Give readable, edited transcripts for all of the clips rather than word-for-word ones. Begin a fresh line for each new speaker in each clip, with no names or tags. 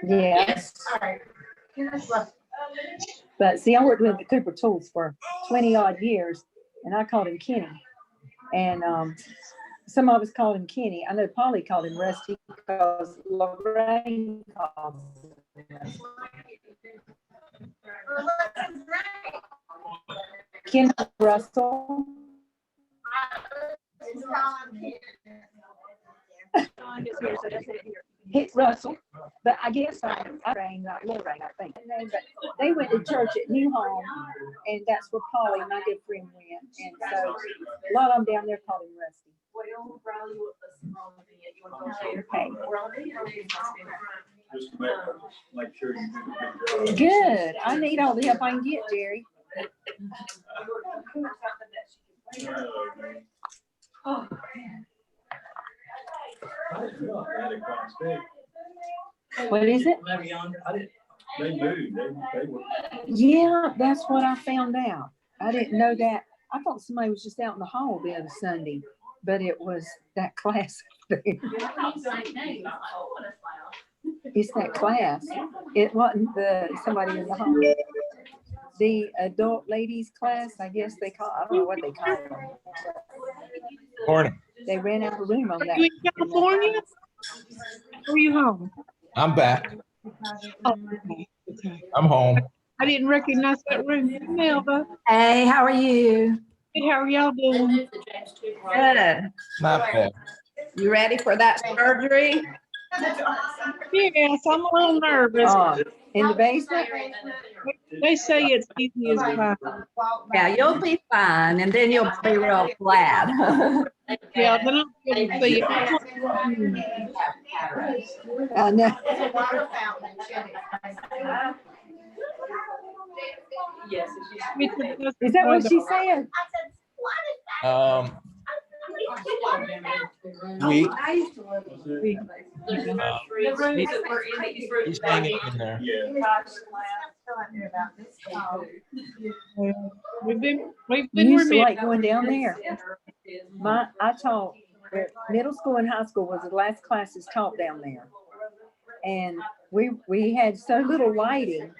Yes. But see, I worked with the Cooper Tools for 20 odd years, and I called him Kenny. And some of us called him Kenny. I know Polly called him Rusty because Lorraine called him Rusty. Ken Russell. Hit Russell, but I guess I rang, not Lorraine, I think. But they went to church at New Home, and that's where Polly, my good friend, went. And so a lot of them down there called him Rusty. Okay. Good. I need all the help I can get, Jerry. Oh. What is it? Yeah, that's what I found out. I didn't know that. I thought somebody was just out in the hall the other Sunday, but it was that class there. It's that class. It wasn't somebody in the hall. The adult ladies class, I guess they call. I don't know what they call them.
Morning.
They ran out of room on that.
Are you in California? Or are you home?
I'm back.
Oh, okay.
I'm home.
I didn't recognize that room. Melba.
Hey, how are you?
Good, how are y'all doing?
Good.
Not bad.
You ready for that surgery?
Yes, I'm a little nervous.
In the basement?
They say it's easy as pie.
Yeah, you'll be fine, and then you'll be real glad.
Yeah, then I'm going to see it.
I know. Is that what she said?
He's hanging in there.
We've been
You used to
remitted.
like going down there. I taught middle school and high school was the last classes taught down there. And we had so little lighting,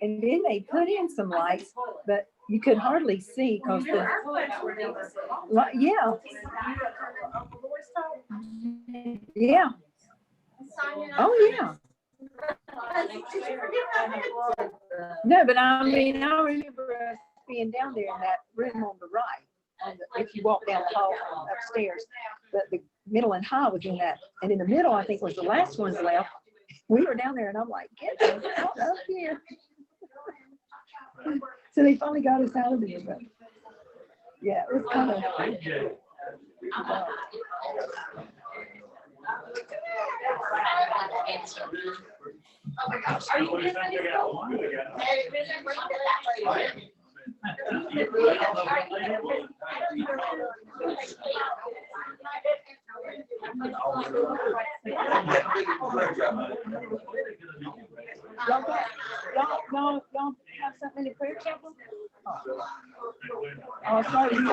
and then they put in some lights, but you could hardly see because yeah. Yeah. Oh yeah. No, but I mean, I remember us being down there in that room on the right, if you walk down the hall upstairs. But the middle and high was in that, and in the middle, I think was the last ones left. We were down there, and I'm like, get us out up here. So they finally got us out of there, but yeah, it was kind of.
Oh my gosh, are you kidding me?
Y'all have something in the prayer chapel? Oh, sorry to say.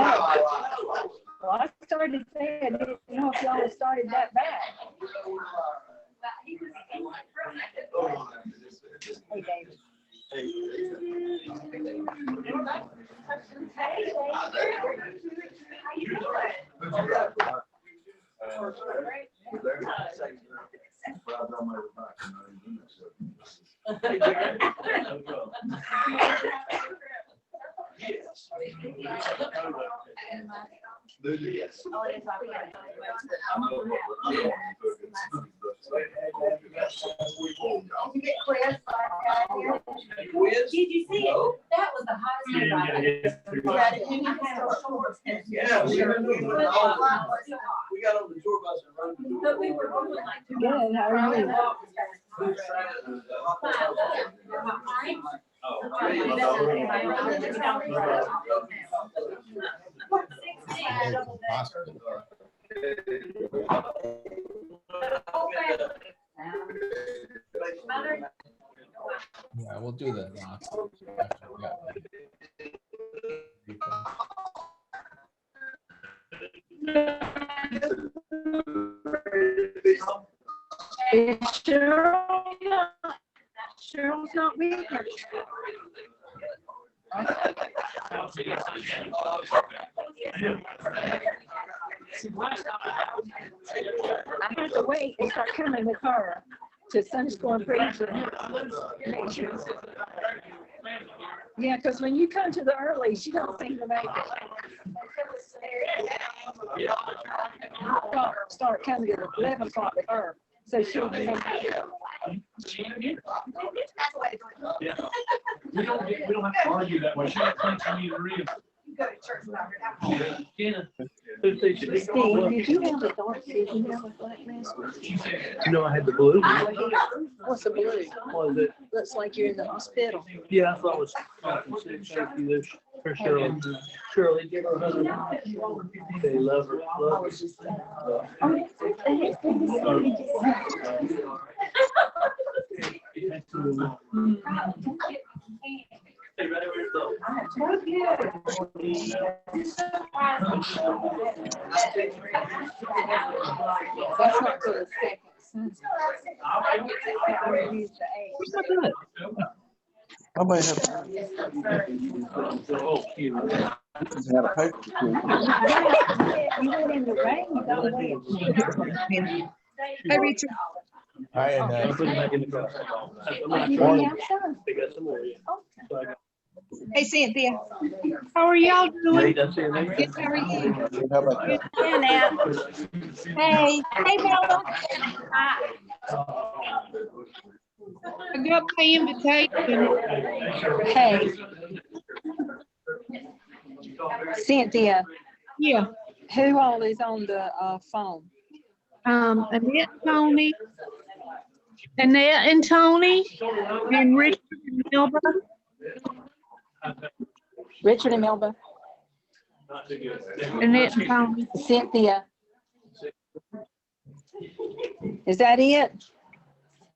Well, I started to say I didn't know if y'all started that back. Hey, David.
Did you see it? That was the hottest thing.
Yeah, we got on the tour bus and run.
But we were going like.
Good, how are you?
Yeah, we'll do that now.
Sure. Cheryl's not with her. I have to wait and start coming with her to Sunday school and preach. Make sure. Yeah, because when you come to the early, she don't seem to make it. Start coming at 11 o'clock with her, so she'll be.
We don't have to argue that way. She don't think you need to read. Kenna, who teaches you?
Steve, did you have a dark, did you have a black mask?
No, I had the blue.
What's the blue?
What is it?
Looks like you're in the hospital.
Yeah, I thought it was. Thank you, this for Shirley. Shirley, give her a hug. They love her. Love Hey, right over here, though.
That's not for the second. I use the eight.
I may have
Oh, cute.
had a paper.
You went in the rain, you got away.
Hey, Richard.
Hi, and
I'll put it back in the car.
You went outside.
They got some more, yeah. So I got-
Hey, Cynthia. How are y'all doing?
Nate, that's your name?
Good, how are you?
How about that?
Yeah, now.
Hey, hey, Bella. I got my invitation.
Hey. Cynthia,
Yeah.
who all is on the phone?
Annette, Tony. Annette and Tony and Richard and Melba.
Richard and Melba,
Not too good.
Annette and Tony.
Cynthia. Is that it?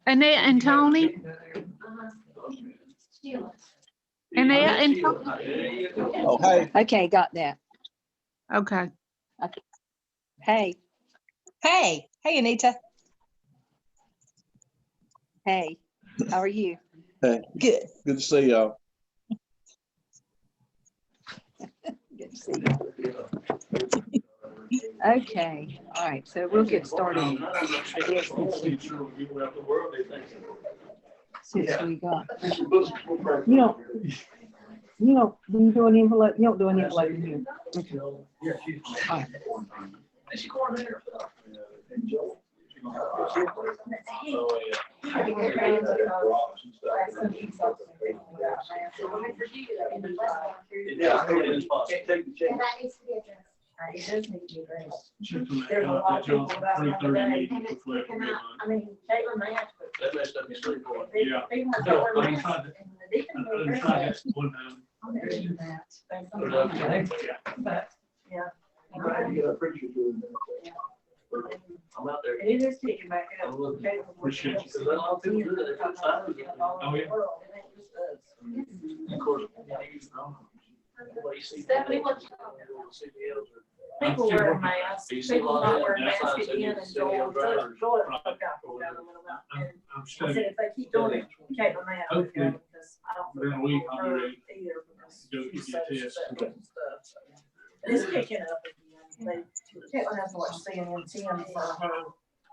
Annette and Tony. Annette and Tony.
Oh, hey,
Okay, got that.
Okay.
Hey,
Hey, Anita.
hey, how are you?
hey,
Good.
good to see y'all.
Good to see you. Okay, all right, so we'll get started. I guess since we got, do you do an envelope? You don't do an envelope in here. All right.
Yeah, can't take the check.
There's a lot of people about that today. I mean, Caitlin, they have to.
That messed up your sleep.
Yeah.
No, I ain't tried to- I done tried this one time.
But, yeah.
I'm out there.
It is kicking back up.
Appreciate you, 'cause a lot of people do that. They put signs in there. Oh, yeah. Of course. Well, you see-
Stephanie, what- People wear masks, people not wearing masks at the end and Joel, Joel spoke out for that a little bit. And
I'm
I
studying.
said, if they keep doing it, Caitlin, they have to go, because I don't.
Within a week, I'll be
her
ready
either, because
go
she
get
said
the
she
test.
said and stuff, so. It's picking up again. Caitlin has to watch CNN 10 for her,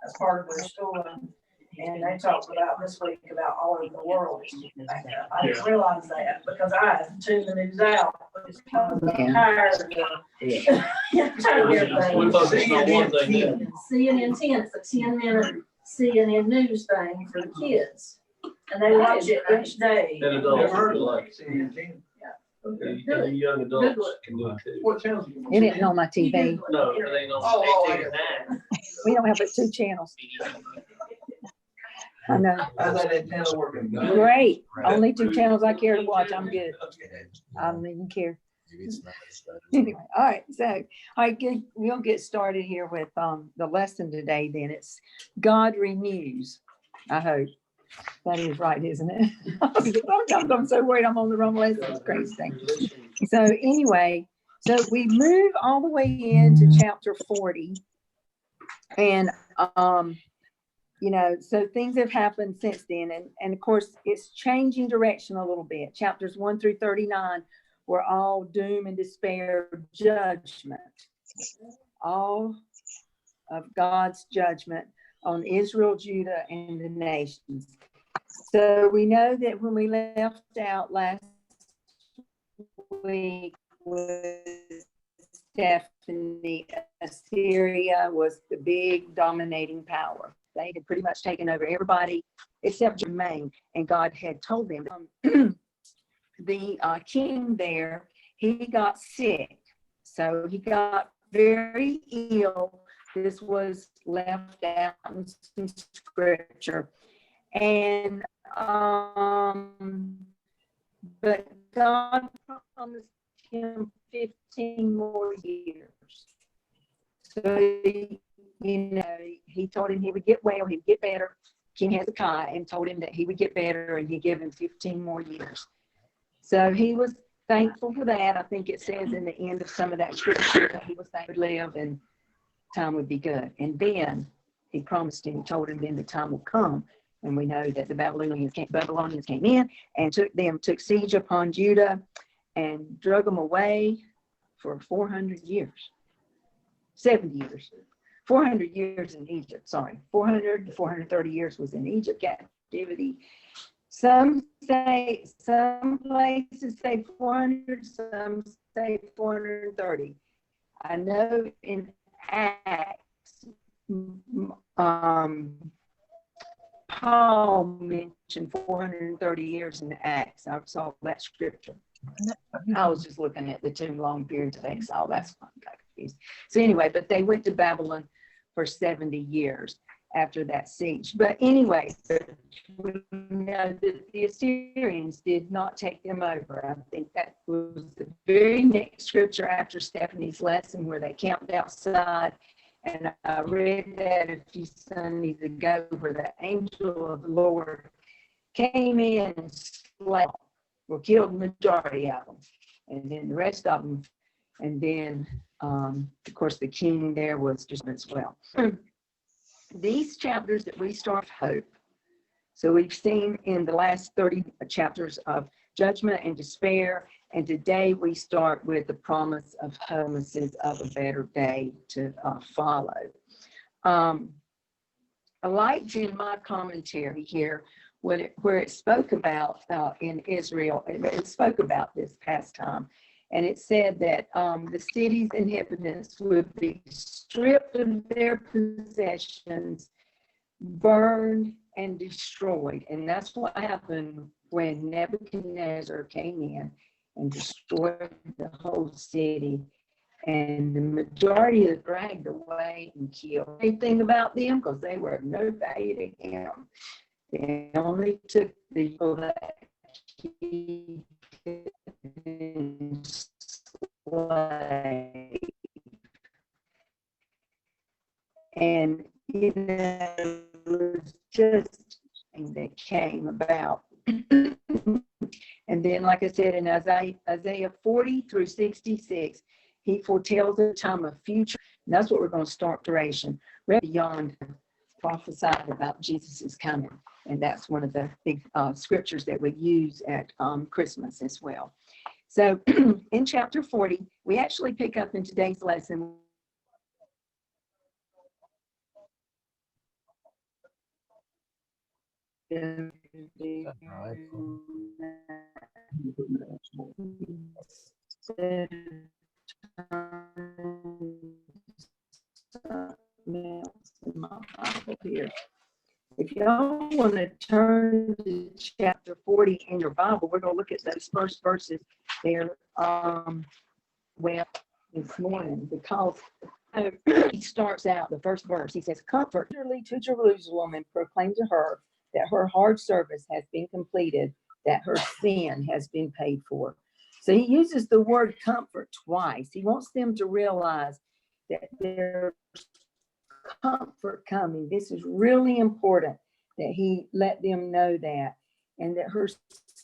as part of her schooling. And they talked about this week about all over the world is kicking back up. I didn't realize that, because I tuned the news out. Because I'm tired of tired of everything.
We focused on one thing now.
CNN 10, it's a 10-minute CNN news thing for the kids. And they watch it each day.
And adults are like.
Do it.
Young adults can do it too.
What channel?
It isn't on my TV.
No, it ain't on 18 or 9.
We don't have but 2 channels. I know.
How's that antenna working?
Great. Only 2 channels I care to watch. I'm good. I don't even care. Anyway, all right. So, all right, good. We'll get started here with the lesson today. Then it's God renews. I hope that is right, isn't it? Sometimes I'm so worried I'm on the wrong lesson. It's crazy thing. So anyway, so we move all the way into chapter 40, and you know, so things have happened since then. And of course, it's changing direction a little bit. Chapters 1 through 39 were all doom and despair, judgment, all of God's judgment on Israel, Judah, and the nations. So we know that when we left out last week was Stephanie, Assyria was the big dominating power. They had pretty much taken over everybody except Jermaine, and God had told them. The king there, he got sick, so he got very ill. This was left out in some scripture, and but God promised him 15 more years. So he told him he would get well, he'd get better. King Hezekiah, and told him that he would get better, and he'd give him 15 more years. So he was thankful for that. I think it says in the end of some of that scripture that he was thankful to live and time would be good. And then he promised him, he told him then the time will come. And we know that the Babylonians came in and took siege upon Judah and drug them away for 400 years, 70 years, 400 years in Egypt, 400 to 430 years was in Egypt captivity. Some places say 400, some say 430. I know in Acts, Paul mentioned 430 years in Acts. I saw that scripture. I was just looking at the two long periods of exile. That's why I got confused. So anyway, but they went to Babylon for 70 years after that siege. But anyway, we know that the Assyrians did not take them over. I think that was the very next scripture after Stephanie's lesson where they camped outside. And I read that a few Sundays ago where the angel of the Lord came in and slaughtered, or killed the majority of them. And then the rest of them, and then, of course, the king there was just as well. These chapters that we start with hope. So we've seen in the last 30 chapters of judgment and despair, and today we start with the promise of promises of a better day to follow. I liked in my commentary here where it spoke about in Israel, it spoke about this past time, and it said that the city's inhabitants would be stripped of their possessions, burned and destroyed. And that's what happened when Nebuchadnezzar came in and destroyed the whole city. And the majority is dragged away and killed. Anything about them because they were of no value to him. They only took the people that he could enslave. And it was just that came about. And then, like I said, in Isaiah 40 through 66, he foretells a time of future. And that's what we're going to start duration. Right beyond prophesied about Jesus' coming. And that's one of the big scriptures that we use at Christmas as well. So in chapter 40, we actually pick up in today's lesson. Here. If y'all want to turn to chapter 40 in your Bible, we're going to look at those first verses there this morning, because he starts out the first verse. He says, "Comfort to Jerusalem and proclaim to her that her hard service has been completed, that her sin has been paid for." So he uses the word comfort twice. He wants them to realize that there's comfort coming. This is really important that he let them know that, and that her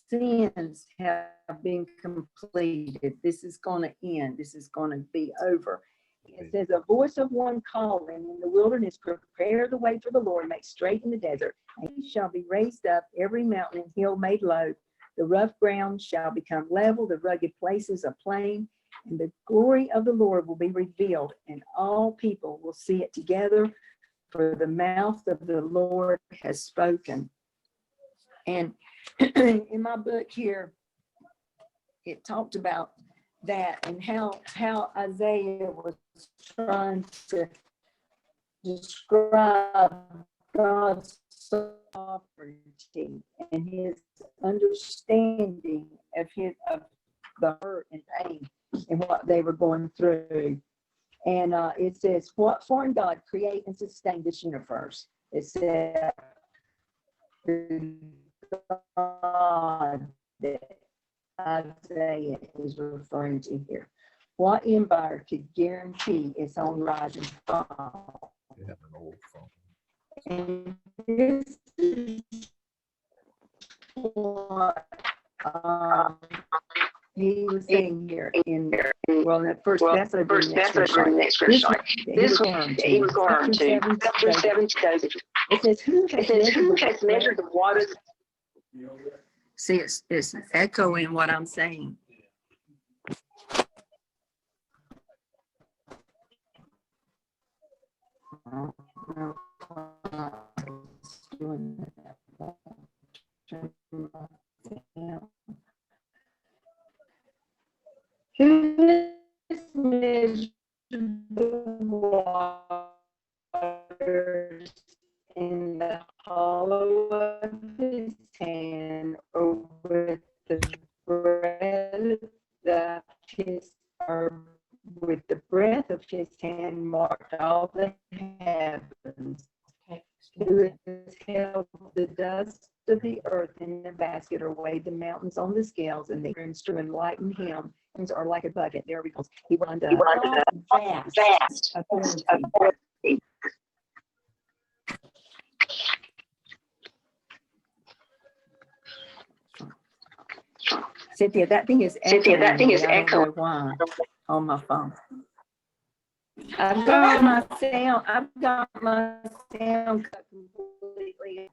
sins have been completed. This is going to end. This is going to be over. it says, a voice of one calling in the wilderness, prepare the way for the Lord, make straight in the desert. And he shall be raised up, every mountain and hill made low. The rough ground shall become level, the rugged places a plain, and the glory of the Lord will be revealed, and all people will see it together, for the mouth of the Lord has spoken. And in my book here, it talked about that and how Isaiah was trying to describe God's sovereignty and his understanding of the hurt and pain and what they were going through. And it says, what foreign God create and sustain this universe? It said, the God that Isaiah is referring to here. What empire could guarantee its own rise and fall? And this is what he was saying here in the first Thessalonians he was going to chapter 7 says, it says, who has measured the waters? See, it's echoing what I'm saying. Who has measured the waters in the hollow of his hand, or with the breath of his hand marked all the heavens? Who has held the dust of the earth in a basket, or weighed the mountains on the scales, and the rooms to enlighten him, are like a bucket. There we go. He went under vast authority. Cynthia, that thing is echoing. I don't know why on my phone. I've got my sound cut completely.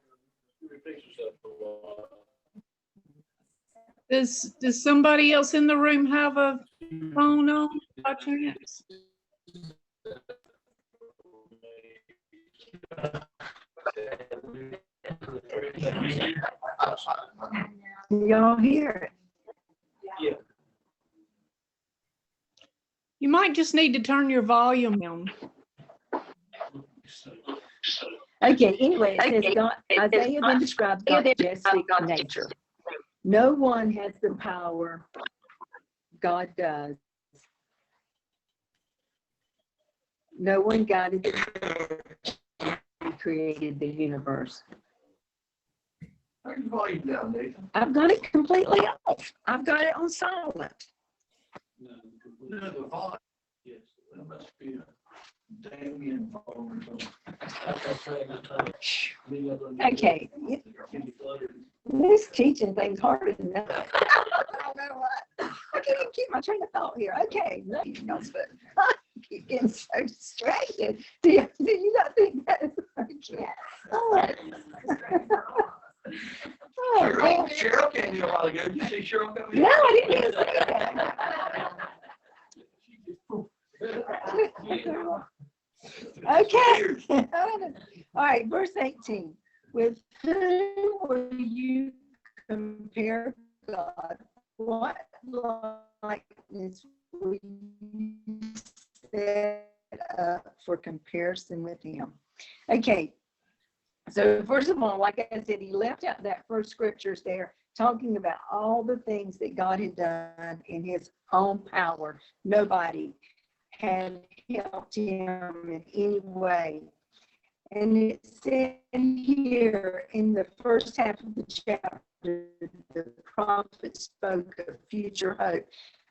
Does somebody else in the room have a phone on by chance?
Y'all hear it?
Yeah.
You might just need to turn your volume down.
Okay, anyway, it says God, Isaiah then describes God's majestic nature. No one has the power God does. No one guided the He created the universe.
Turn your volume down, Nathan.
I've got it completely off. I've got it on silent.
No, the volume.
Yes.
That must be a Damien phone or something.
Okay, this teaching thing's harder than that. I don't know what. I can't even keep my train of thought here. Okay, no, you know, but I keep getting so distracted. Do you not think that is okay? Oh. Oh, well.
Cheryl came here a while ago. Did you see Cheryl come in?
No, I didn't even see that. Okay. All right, verse 18. With whom will you compare God? What likeness will you set up for comparison with him? Okay. So first of all, like I said, he left out that first scriptures there, talking about all the things that God had done in his own power. Nobody had helped him in any way. And it said here in the first half of the chapter, the prophet spoke of future hope.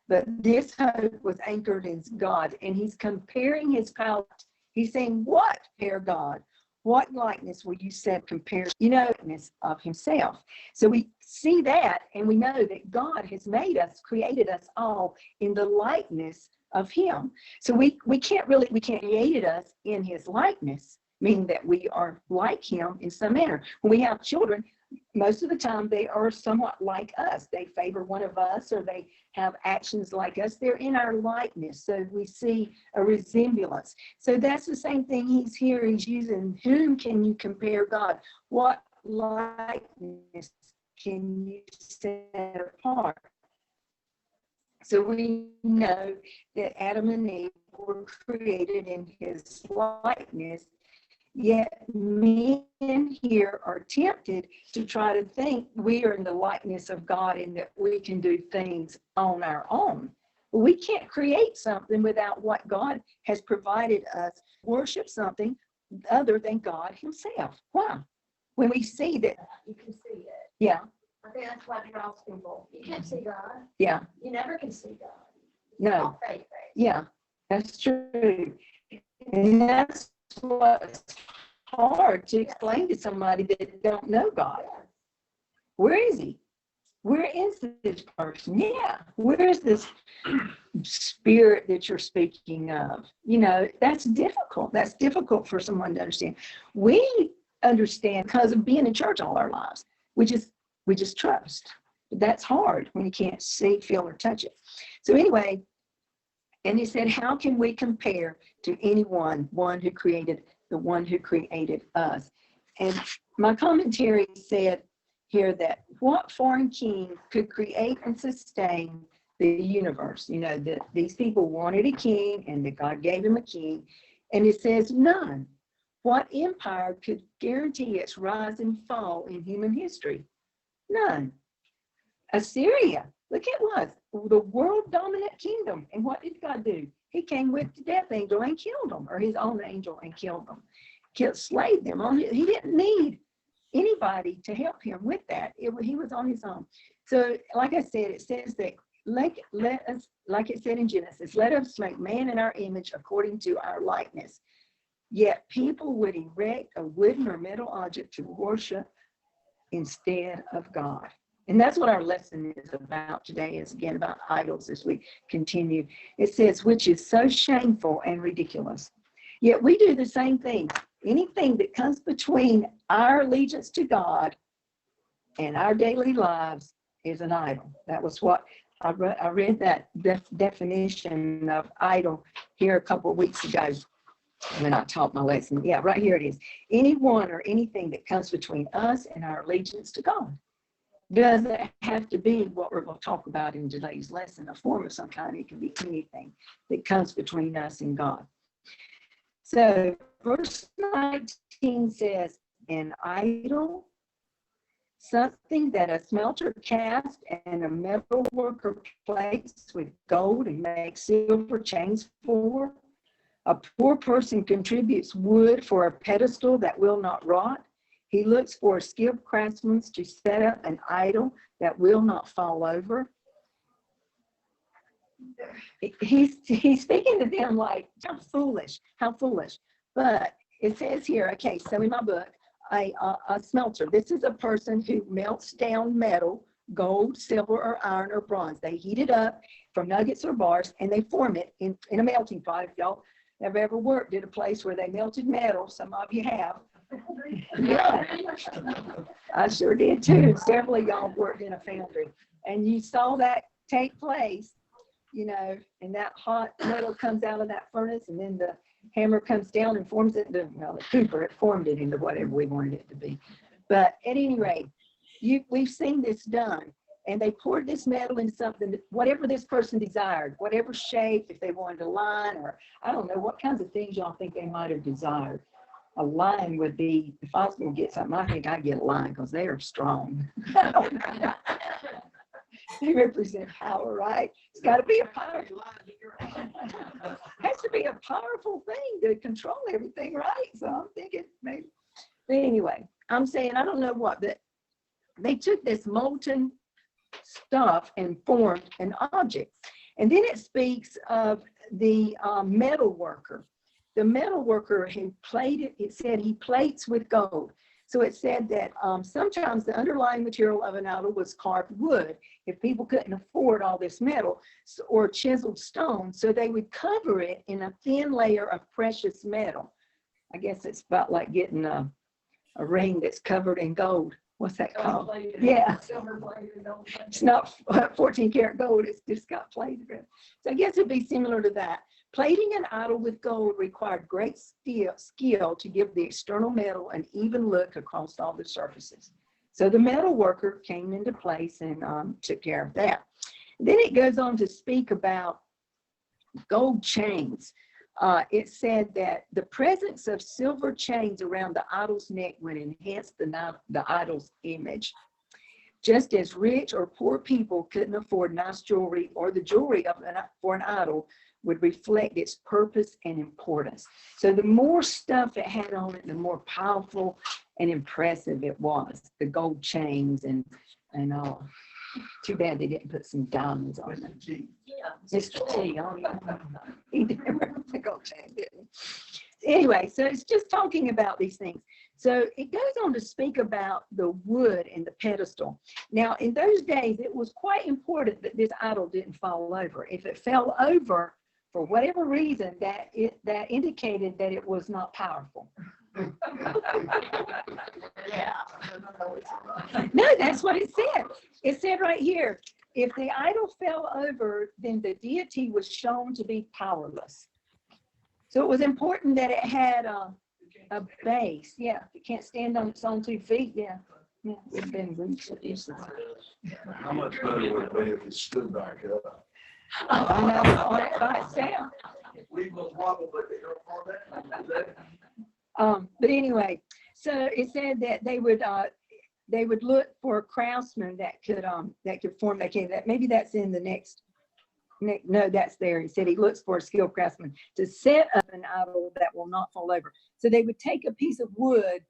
But this hope was anchored in God. And he's comparing his power. He's saying, what, dear God? What likeness will you set compared, likeness of himself? So we see that, and we know that God has made us, created us all in the likeness of him. So we can't created us in his likeness, meaning that we are like him in some manner. When we have children, most of the time they are somewhat like us. They favor one of us, or they have actions like us. They're in our likeness. So we see a resemblance. So that's the same thing he's here. He's using, whom can you compare God? What likeness can you set apart? So we know that Adam and Eve were created in his likeness, yet men here are tempted to try to think we are in the likeness of God and that we can do things on our own. We can't create something without what God has provided us. Worship something other than God himself. Why? When we see that,
You can see it.
yeah,
I think that's what draws people. You can't see God.
yeah,
You never can see God.
no,
All faith, right?
yeah, that's true. And that's what's hard to explain to somebody that don't know God. Where is he? Where is this person? Yeah, where is this spirit that you're speaking of? You know, that's difficult. That's difficult for someone to understand. We understand because of being in church all our lives. We just trust. But that's hard when you can't see, feel, or touch it. So anyway, and he said, how can we compare to anyone, one who created the one who created us? And my commentary said here that what foreign king could create and sustain the universe? You know, that these people wanted a king and that God gave him a king. And it says none. What empire could guarantee its rise and fall in human history? None. Assyria, look, it was the world dominant kingdom. And what did God do? He came with the death angel and killed them, or his own angel and killed them, slayed them. He didn't need anybody to help him with that. He was on his own. So like I said, it says that let us, like it said in Genesis, let us make man in our image according to our likeness. Yet people would erect a wooden or metal object to worship instead of God. And that's what our lesson is about today, is again about idols as we continue. It says, which is so shameful and ridiculous. Yet we do the same thing. Anything that comes between our allegiance to God and our daily lives is an idol. That was what I read that definition of idol here a couple of weeks ago when I taught my lesson. Yeah, right here it is. Anyone or anything that comes between us and our allegiance to God. Doesn't have to be what we're going to talk about in today's lesson, a form of some kind. It can be anything that comes between us and God. So verse 19 says, an idol, something that a smelter casts and a metal worker plates with gold and makes silver chains for. A poor person contributes wood for a pedestal that will not rot. He looks for skilled craftsmen to set up an idol that will not fall over. He's speaking to them like, how foolish. But it says here, okay, so in my book, a smelter. This is a person who melts down metal, gold, silver, or iron, or bronze. They heat it up from nuggets or bars, and they form it in a melting pot. If y'all have ever worked at a place where they melted metal, some of you have. Yeah, I sure did too. Several of y'all worked in a foundry, and you saw that take place, you know, and that hot metal comes out of that furnace, and then the hammer comes down and forms it into, well, the cooper, it formed it into whatever we wanted it to be. But at any rate, we've seen this done, and they poured this metal into something, that, whatever this person desired, whatever shape, if they wanted a line, or I don't know what kinds of things y'all think they might have desired. A lion would be, if I was going to get something, I think I'd get a lion because they are strong. They represent power, right? It's got to be a powerful, has to be a powerful thing to control everything, right? So I'm thinking maybe. But anyway, I'm saying, I don't know what, but they took this molten stuff and formed an object. And then it speaks of the metal worker. The metal worker who plated, it said he plates with gold. So it said that sometimes the underlying material of an idol was carved wood if people couldn't afford all this metal, or chiseled stone. So they would cover it in a thin layer of precious metal. I guess it's about like getting a ring that's covered in gold. What's that called? Yeah. It's not 14 karat gold, it's just got plated in it. So I guess it'd be similar to that. Plating an idol with gold required great skill to give the external metal an even look across all the surfaces. So the metal worker came into place and took care of that. Then it goes on to speak about gold chains. It said that the presence of silver chains around the idol's neck would enhance the idol's image. Just as rich or poor people couldn't afford nice jewelry, or the jewelry for an idol would reflect its purpose and importance. So the more stuff it had on it, the more powerful and impressive it was. The gold chains and all. Too bad they didn't put some diamonds on them. Mr. T, he didn't remember the gold chain, didn't he? Anyway, so it's just talking about these things. So it goes on to speak about the wood and the pedestal. Now, in those days, it was quite important that this idol didn't fall over. If it fell over, for whatever reason, that indicated that it was not powerful.
Yeah.
No, that's what it said. It said right here, if the idol fell over, then the deity was shown to be powerless. So it was important that it had a base. Yeah, it can't stand on its own 2 feet. Yeah, it would have been useless.
How much better would it be if it stood back up?
Oh, I know, on it by itself.
We will probably be here for that.
But anyway, so it said that they would look for a craftsman that could form that cave. That maybe that's in the next. No, that's there. He said he looks for a skilled craftsman to set up an idol that will not fall over. So they would take a piece of wood.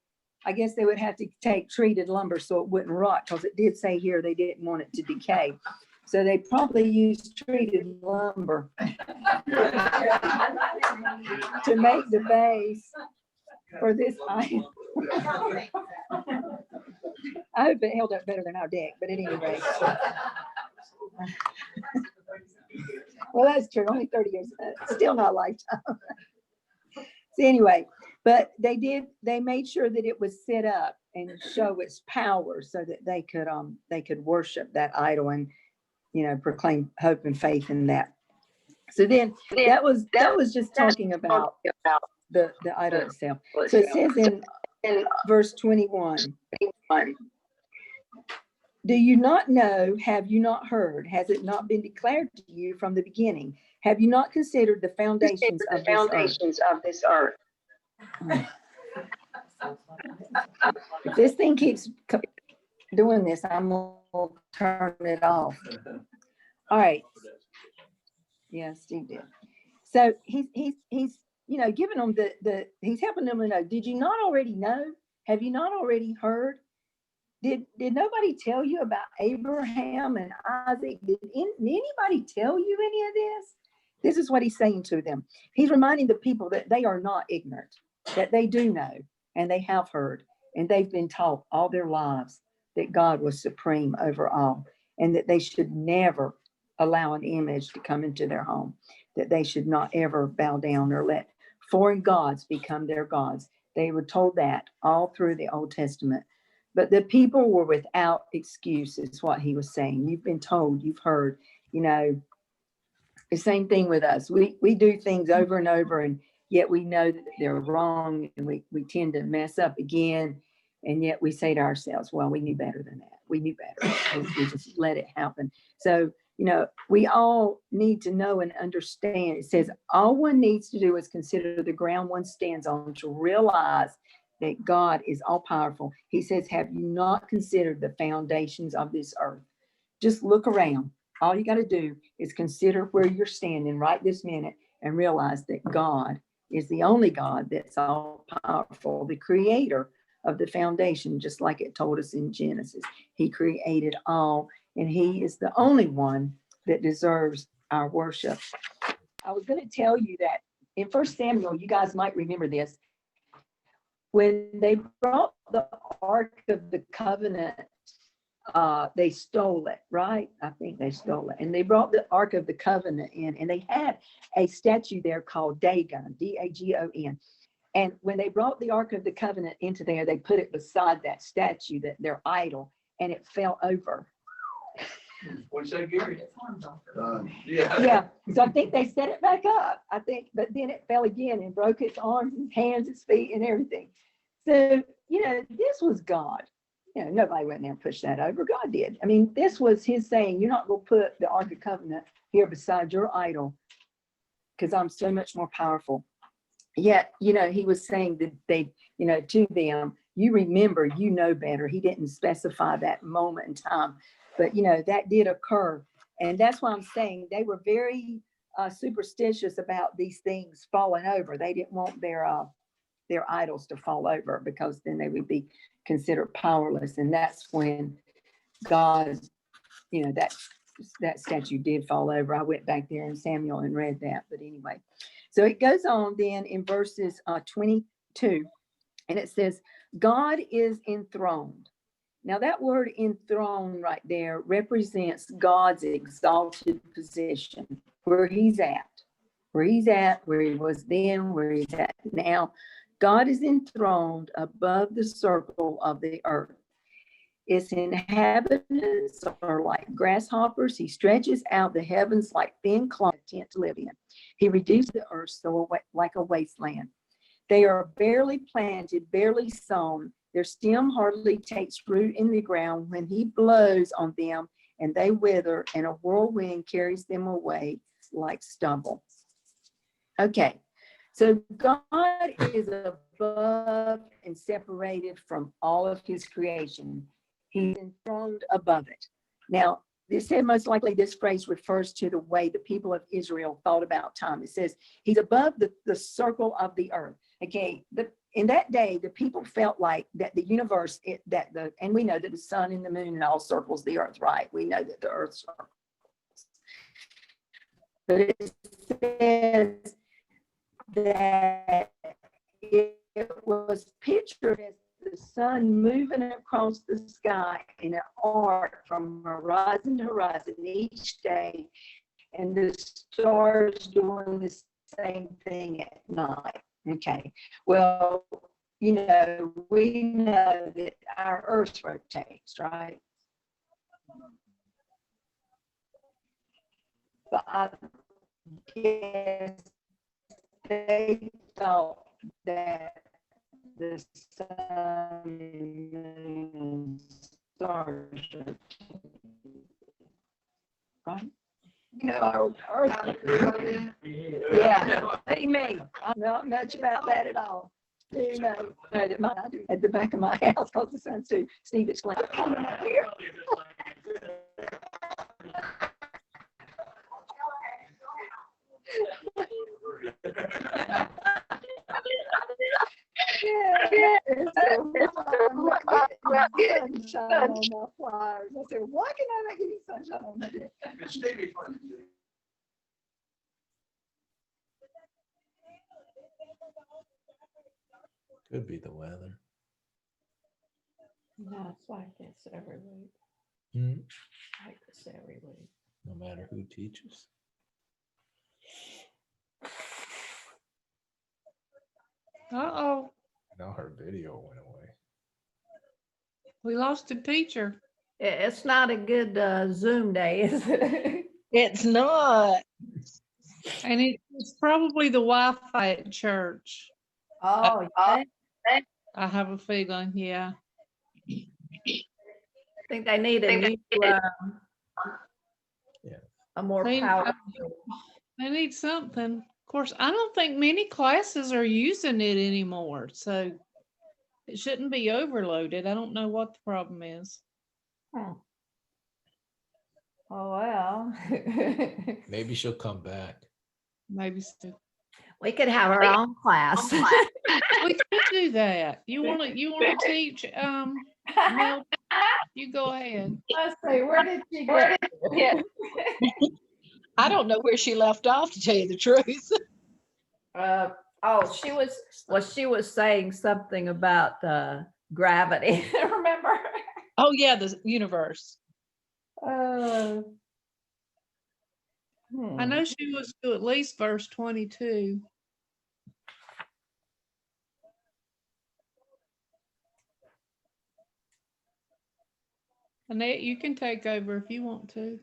I guess they would have to take treated lumber so it wouldn't rot, because it did say here they didn't want it to decay. So they probably used treated lumber to make the base for this item. I hope it held up better than our deck, but at any rate. Well, that's true. Only 30 years, still not a lifetime. So anyway, but they made sure that it was set up and show its power so that they could worship that idol and, proclaim hope and faith in that. So then that was just talking about the idol itself. So it says in verse 21, do you not know? Have you not heard? Has it not been declared to you from the beginning? Have you not considered the foundations of this earth? If this thing keeps doing this, I'm going to turn it off. All right. Yeah, Steve did. So he's giving them he's helping them to know. Did you not already know? Have you not already heard? Did nobody tell you about Abraham and Isaac? Did anybody tell you any of this? This is what he's saying to them. He's reminding the people that they are not ignorant, that they do know, and they have heard, and they've been taught all their lives that God was supreme over all, and that they should never allow an image to come into their home, that they should not ever bow down or let foreign gods become their gods. They were told that all through the Old Testament. But the people were without excuse, is what he was saying. You've been told, you've heard, the same thing with us. We do things over and over, and yet we know that they're wrong, and we tend to mess up again. And yet we say to ourselves, well, we knew better than that. We knew better. We just let it happen. So, we all need to know and understand. It says all one needs to do is consider the ground one stands on, to realize that God is all powerful. He says, have you not considered the foundations of this earth? Just look around. All you got to do is consider where you're standing right this minute and realize that God is the only God that's all powerful, the creator of the foundation, just like it told us in Genesis. He created all, and he is the only one that deserves our worship. I was going to tell you that in 1 Samuel, you guys might remember this. when they brought the Ark of the Covenant, they stole it, right? I think they stole it. And they brought the Ark of the Covenant in, and they had a statue there called Dagon, Dagon. And when they brought the Ark of the Covenant into there, they put it beside that statue, that their idol, and it fell over.
What's that, Gary?
Yeah.
Yeah, so I think they set it back up, I think, but then it fell again and broke its arms, its hands, its feet, and everything. So, this was God. Nobody went there and pushed that over. God did. I mean, this was his saying, you're not going to put the Ark of Covenant here beside your idol because I'm so much more powerful. Yet, he was saying that they, to them, you remember, you know better. He didn't specify that moment in time, but, that did occur. And that's why I'm saying they were very superstitious about these things falling over. They didn't want their idols to fall over because then they would be considered powerless. And that's when God, that statue did fall over. I went back there in Samuel and read that, but anyway. So it goes on then in verses 22, and it says, God is enthroned. Now that word enthroned right there represents God's exalted position, where he's at, where he was then, where he's at now. God is enthroned above the circle of the earth. Its inhabitants are like grasshoppers. He stretches out the heavens like thin cloth, a tent to live in. He reduced the earth so like a wasteland. They are barely planted, barely sown. Their stem hardly takes root in the ground when he blows on them and they wither, and a whirlwind carries them away like stubble. Okay, so God is above and separated from all of his creation. He's enthroned above it. Now, this said most likely this phrase refers to the way the people of Israel thought about time. It says he's above the circle of the earth. Okay, in that day, the people felt like that the universe, and we know that the sun and the moon and all circles the earth, right? We know that the earth circles. But it says that it was pictured as the sun moving across the sky in an arc from horizon to horizon each day, and the stars doing the same thing at night. Okay, well, we know that our earth rotates, right? But I guess they thought that the sun and moon stars rotate, right? Our earth. Yeah, amen. I'm not much about that at all. I do at the back of my house because the sun's too. Steve explained. Coming up here. Yeah. Sunshine on my flowers. I said, why can I not get any sunshine on my day?
It's Stevie funny.
Could be the weather.
No, it's like this every week.
Hmm?
Like this every week.
No matter who teaches.
Uh-oh,
Now her video went away.
we lost a teacher.
It's not a good Zoom day, is it?
It's not.
And it's probably the Wi-Fi at church.
Oh, yeah.
I have a feeling, yeah.
I think they need a new, a more
They-
powerful.
They need something. Of course, I don't think many classes are using it anymore, so it shouldn't be overloaded. I don't know what the problem is.
Oh, well.
Maybe she'll come back.
Maybe so.
We could have our own class.
We could do that. You wanna teach, Mel, you go ahead.
Let's see, where did she get?
I don't know where she left off, to tell you the truth.
Oh, she was saying something about gravity. Remember?
Oh, yeah, the universe.
Uh,
I know she was to at least verse 22. Annette, you can take over if you want to.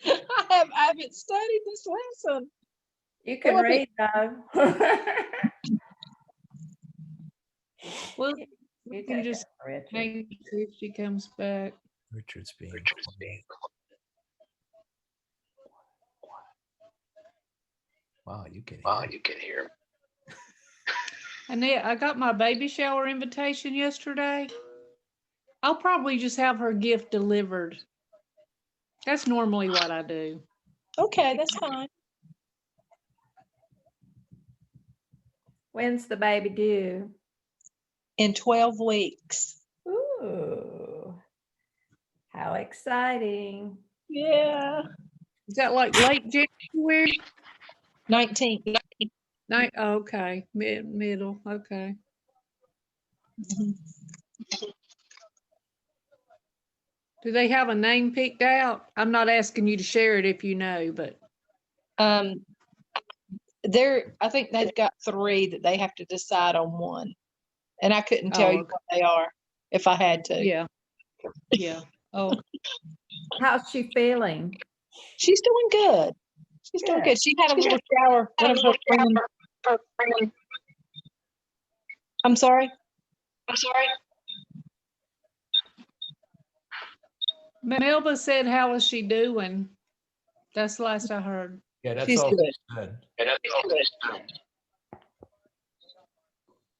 I haven't studied this lesson.
You can
Well,
read though.
Well,
You
we can
take
just
it, Richard.
hang to see if she comes back.
Richard's being quiet. Wow, you can hear.
Annette, I got my baby shower invitation yesterday. I'll probably just have her gift delivered. That's normally what I do.
okay, that's fine.
When's the baby due?
In 12 weeks.
Ooh, how exciting.
Yeah.
Is that like late January?
19.
Okay, middle, okay.
Mhm.
Do they have a name picked out? I'm not asking you to share it if you know, but
I think they've got 3 that they have to decide on one. And I couldn't tell you
okay.
what they are if I had to.
Yeah. Yeah. Oh,
How's she feeling?
She's doing good. She's doing
Good.
good. She had a little shower. One of her friends. I'm sorry.
Melba said, how is she doing? That's the last I heard.
Yeah, that's
She's
all
good.
she said.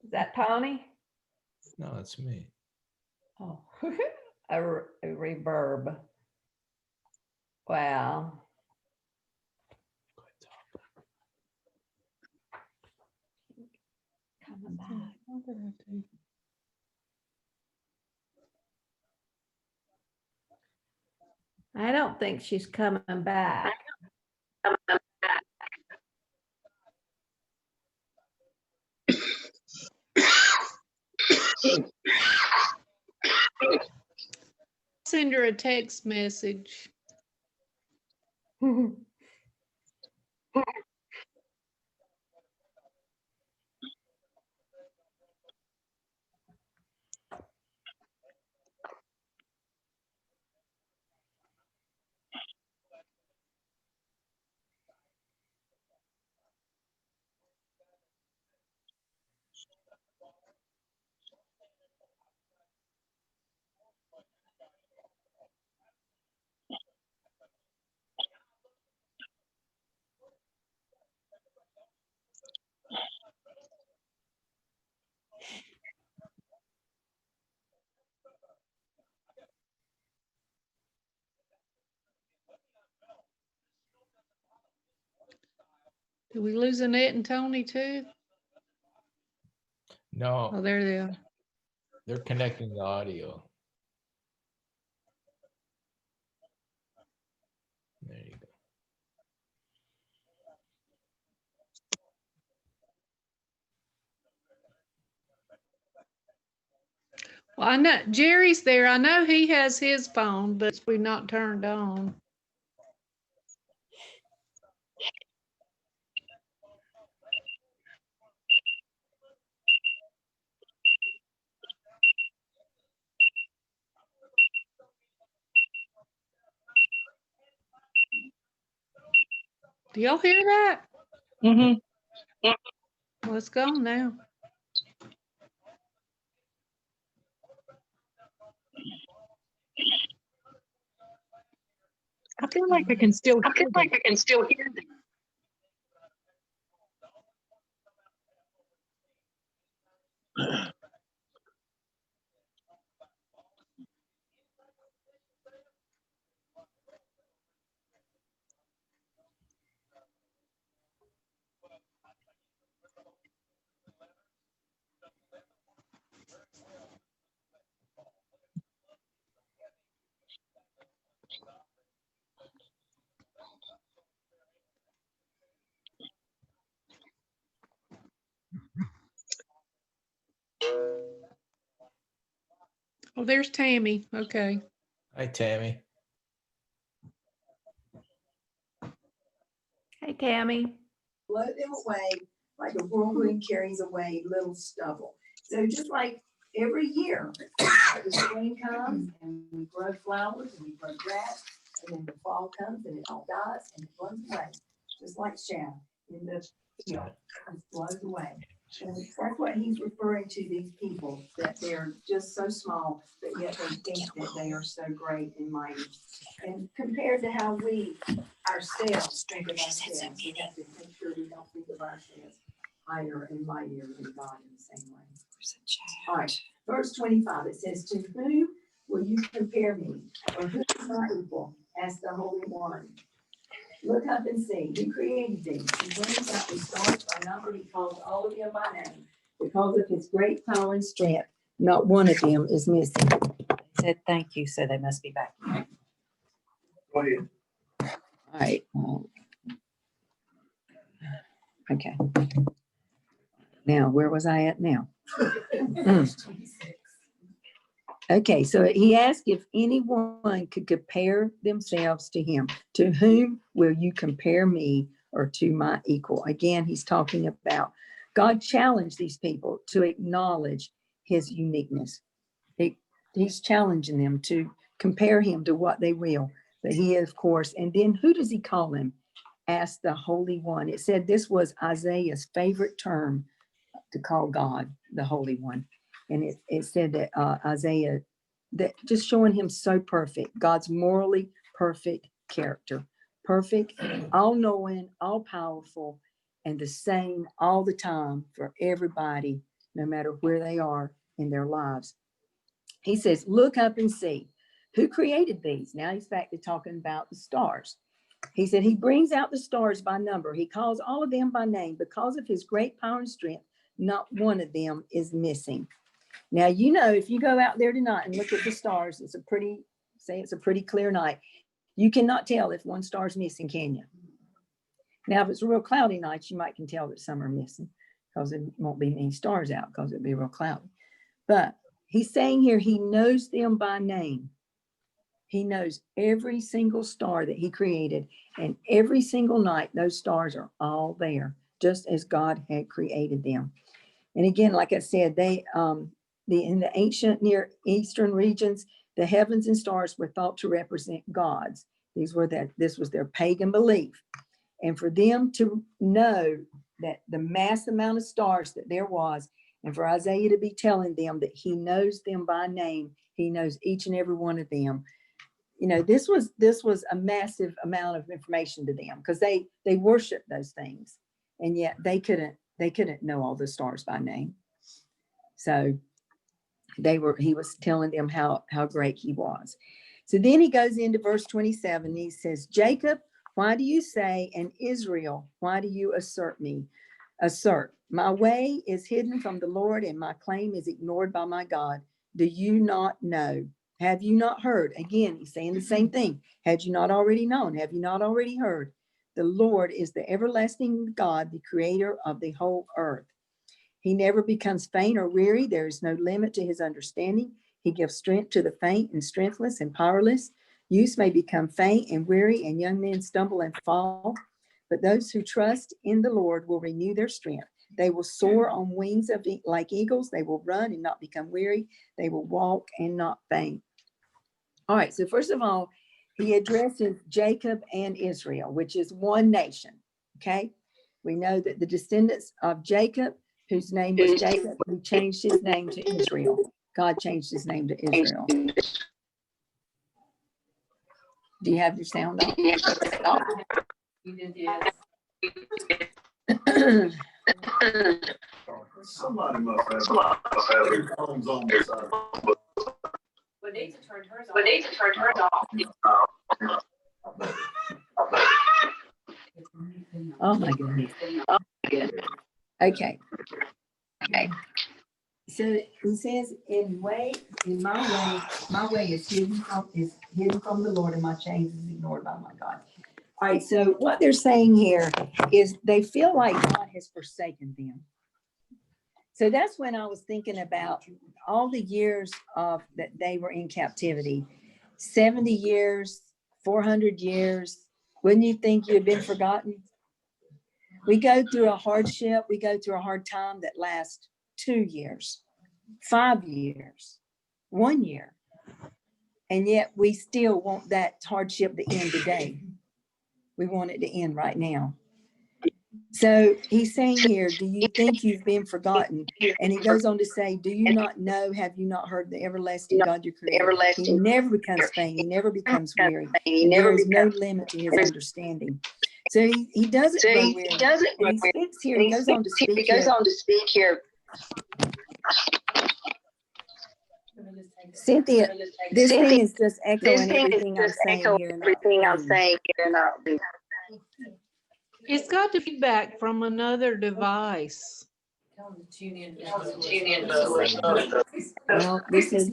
Is that Tony?
No, it's me.
Oh, a reverb. Wow. Coming back.
What did I do?
I don't think she's coming back.
Send her a text message. Did we lose Annette and Tony too?
No,
Oh, there they are.
they're connecting the audio. There you go.
Well, I know Jerry's there. I know he has his phone, but we've not turned on. Do y'all hear that?
Mm-hmm.
Well, it's gone now.
I feel like I can still hear them.
Oh, there's Tammy. Okay.
Hi, Tammy.
Hey, Tammy.
Blow them away like a whirlwind carries away little stubble. So just like every year, the spring comes and we grow flowers and we grow grass, and then the fall comes and it all dies and it blows away, just like shadow in the field, it blows away. And that's what he's referring to, these people, that they're just so small, but yet they think that they are so great and mighty. And compared to how we ourselves think of ourselves, we have to make sure we don't think of ourselves higher and mightier than God in the same way. All right, verse 25, it says, "To whom will you compare me? Or who is my equal?" Asked the Holy One. "Look up and see, who created these? He brings out the stars by number, he calls all of them by name. Because of his great power and strength, not one of them is missing." They said, "Thank you," so they must be back.
Go ahead.
All right. Okay. Now, where was I at now? Okay, so he asked if anyone could compare themselves to him. To whom will you compare me, or to my equal? Again, he's talking about God challenged these people to acknowledge his uniqueness. He's challenging them to compare him to what they will. But he, of course, and then who does he call him? Asked the Holy One. It said this was Isaiah's favorite term to call God the Holy One. And it said that Isaiah, that just showing him so perfect, God's morally perfect character, perfect, all knowing, all powerful, and the same all the time for everybody, no matter where they are in their lives. He says, "Look up and see who created these." Now he's back to talking about the stars. He said, "He brings out the stars by number. He calls all of them by name. Because of his great power and strength, not one of them is missing." Now, you know, if you go out there tonight and look at the stars, it's a pretty clear night. You cannot tell if one star is missing, can you? Now, if it's a real cloudy night, you might can tell that some are missing because there won't be any stars out because it'll be real cloudy. But he's saying here, he knows them by name. He knows every single star that he created, and every single night, those stars are all there, just as God had created them. And again, like I said, in the ancient Near Eastern regions, the heavens and stars were thought to represent gods. This was their pagan belief. And for them to know that the mass amount of stars that there was, and for Isaiah to be telling them that he knows them by name, he knows each and every one of them. You know, this was a massive amount of information to them because they worshiped those things, and yet they couldn't know all the stars by name. So he was telling them how great he was. So then he goes into verse 27. He says, "Jacob, why do you say, and Israel, why do you assert? My way is hidden from the Lord, and my claim is ignored by my God. Do you not know? Have you not heard?" Again, he's saying the same thing. Had you not already known? Have you not already heard? The Lord is the everlasting God, the creator of the whole earth. He never becomes faint or weary. There is no limit to his understanding. He gives strength to the faint and strengthless and powerless. Youths may become faint and weary, and young men stumble and fall. But those who trust in the Lord will renew their strength. They will soar on wings like eagles. They will run and not become weary. They will walk and not faint. All right, so first of all, he addresses Jacob and Israel, which is one nation, okay? We know that the descendants of Jacob, whose name was Jacob, he changed his name to Israel. God changed his name to Israel. Do you have your sound off?
Somebody must have headphones on the side.
But need to turn hers off.
Oh my goodness. Okay. So he says, my way is hidden from the Lord, and my change is ignored by my God. All right, so what they're saying here is they feel like God has forsaken them. So that's when I was thinking about all the years of that they were in captivity. 70 years, 400 years. Wouldn't you think you had been forgotten? We go through a hardship, we go through a hard time that lasts 2 years, 5 years, 1 year. And yet we still want that hardship to end today. We want it to end right now. So he's saying here, do you think you've been forgotten? And he goes on to say, do you not know, have you not heard the everlasting God your creator? He never becomes faint, he never becomes weary. There is no limit to his understanding. So he doesn't grow weary. And he speaks here, he goes on to speak here. Cynthia, this thing is just echoing everything I'm saying here.
It's got the feedback from another device.
Well, this is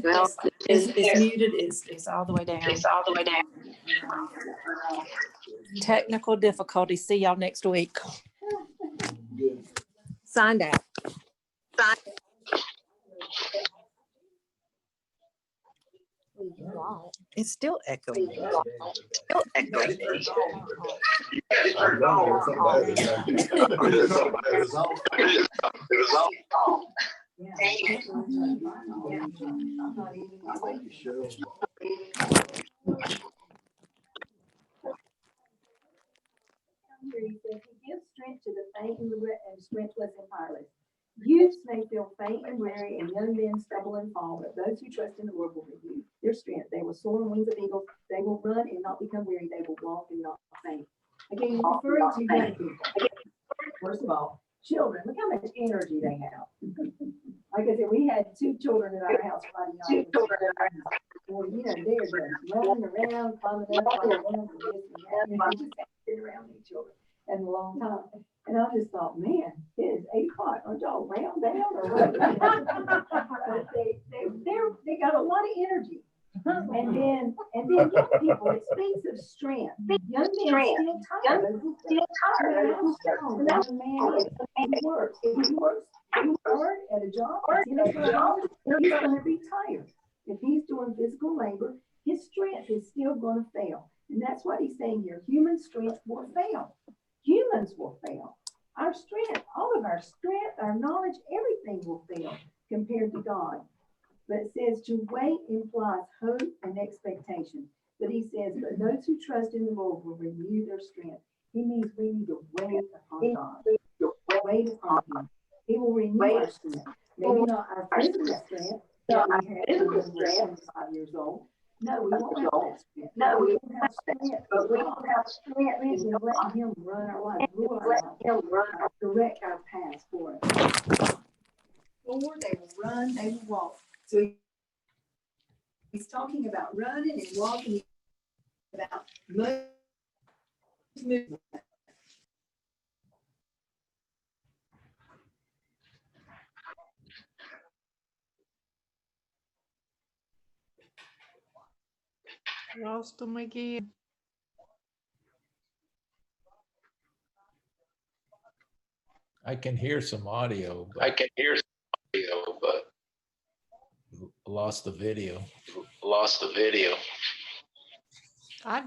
it's muted, it's all the way down.
Technical difficulty. See y'all next week. Signed out. It's still echoing.
He says he gives strength to the faint and strengthless and powerless. Youths may feel faint and weary, and young men stumble and fall, but those who trust in the Lord will renew their strength. They will soar on wings of eagles. They will run and not become weary. They will walk and not faint. Again, he's referring to young people. First of all, children, look how much energy they have. Like I said, we had 2 children in our house Friday night. Well, you know, they're just running around, climbing up, climbing down, and this and that. And we just haven't been around these children in a long time. And I just thought, man, it is 8 o'clock. Aren't y'all round down or what? But they got a lot of energy. And then young people, it speaks of strength. Young men still tired. Young man, he works. If he works hard at a job, he's going to be tired. If he's doing physical labor, his strength is still going to fail. And that's what he's saying here. Human strength will fail. Humans will fail. Our strength, all of our strength, our knowledge, everything will fail compared to God. But it says to wait implies hope and expectation. But he says, but those who trust in the Lord will renew their strength. He means we need to wait upon God. Wait upon him. He will renew our strength. Maybe not our physical strength that we had when we were 75 years old. No, we won't have that strength. No, we won't have strength, but we don't have strength in letting him run our life, rule our life, direct our paths for us. Or they will run, they will walk. So he's talking about running and walking, about movement.
Lost them again.
I can hear some audio.
But
lost the video.
I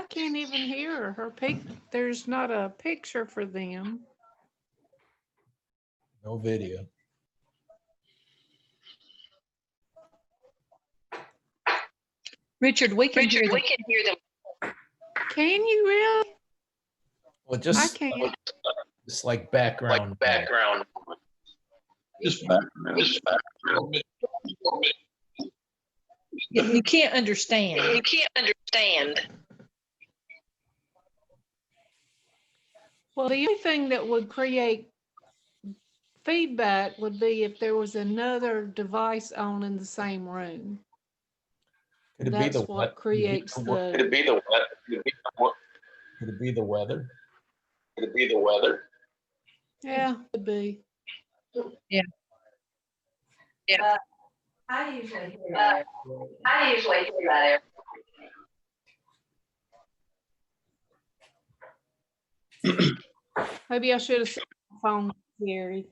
can't even hear her pic. There's not a picture for them.
No video.
Richard, we can hear them.
Can you really?
Well,
I
just
can't.
it's like background.
Just background.
You can't understand.
Well, the only thing that would create feedback would be if there was another device on in the same room.
Could it
That's
be the
what creates
Could
the.
it be the weather?
Yeah, could be.
Yeah.
I usually hear that.
Maybe I should have said phone, Gary.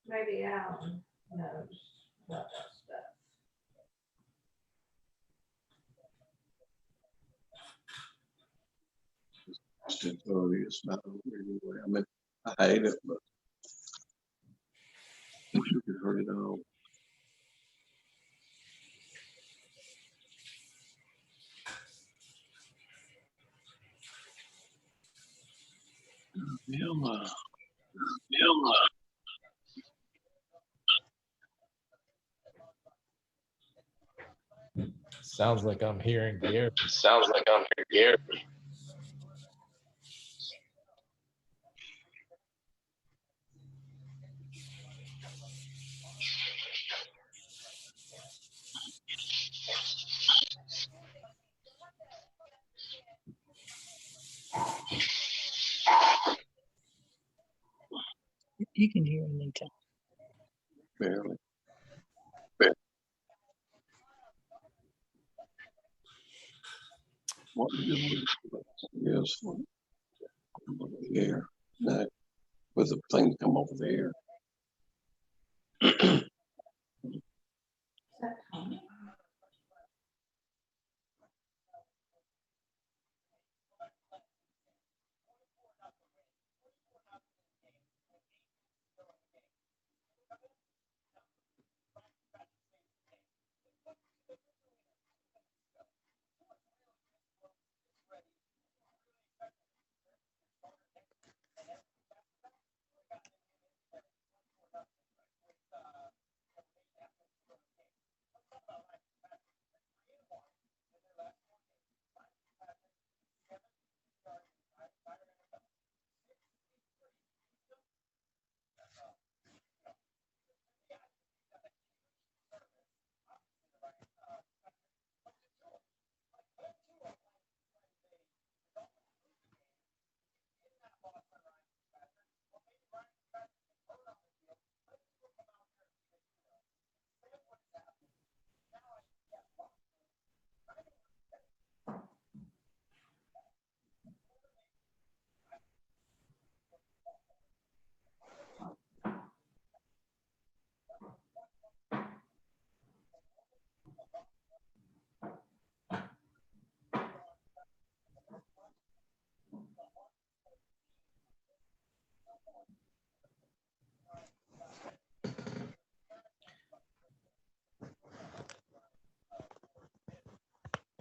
maybe Alan knows about that stuff.
Still early, it's not over anyway. I mean, I hate it, but you can hurt it all. Vilma, Vilma.
Sounds like I'm hearing Gary.
Sounds like I'm here, Gary.
You can hear him anytime.
Barely. What do you do? Yes. Over the air. Now, with the thing come over the air.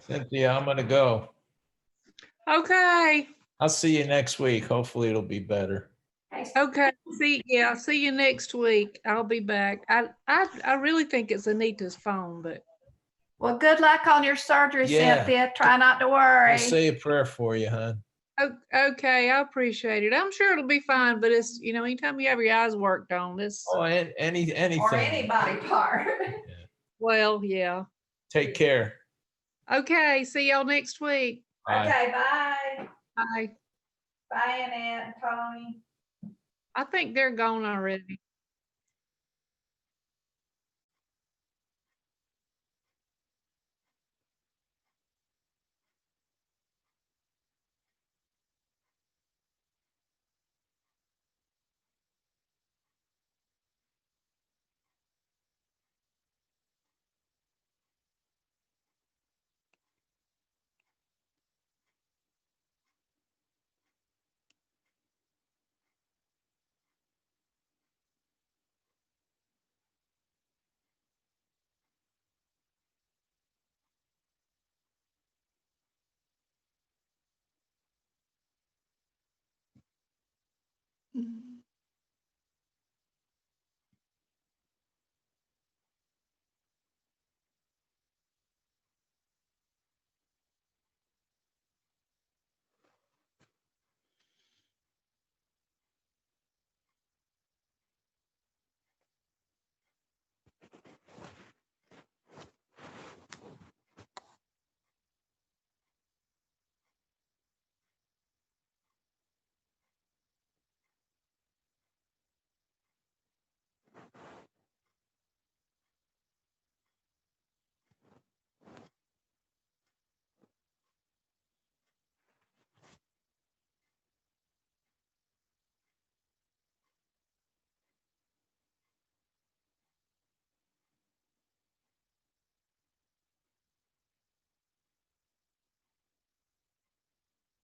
Cynthia, I'm gonna go.
Okay,
I'll see you next week. Hopefully it'll be better.
okay. See you next week. I'll be back. I really think it's Anita's phone, but
Well, good luck on your surgery,
Yeah.
Cynthia. Try not to worry.
I'll say a prayer for you, hon.
okay, I appreciate it. I'm sure it'll be fine, but it's, anytime you have your eyes worked on this,
Oh, anything.
Or any body part.
well, yeah.
Take care.
Okay, see y'all next week.
Bye.
Okay, bye.
Bye.
Bye, Annette and Tony.
I think they're gone already. Mm.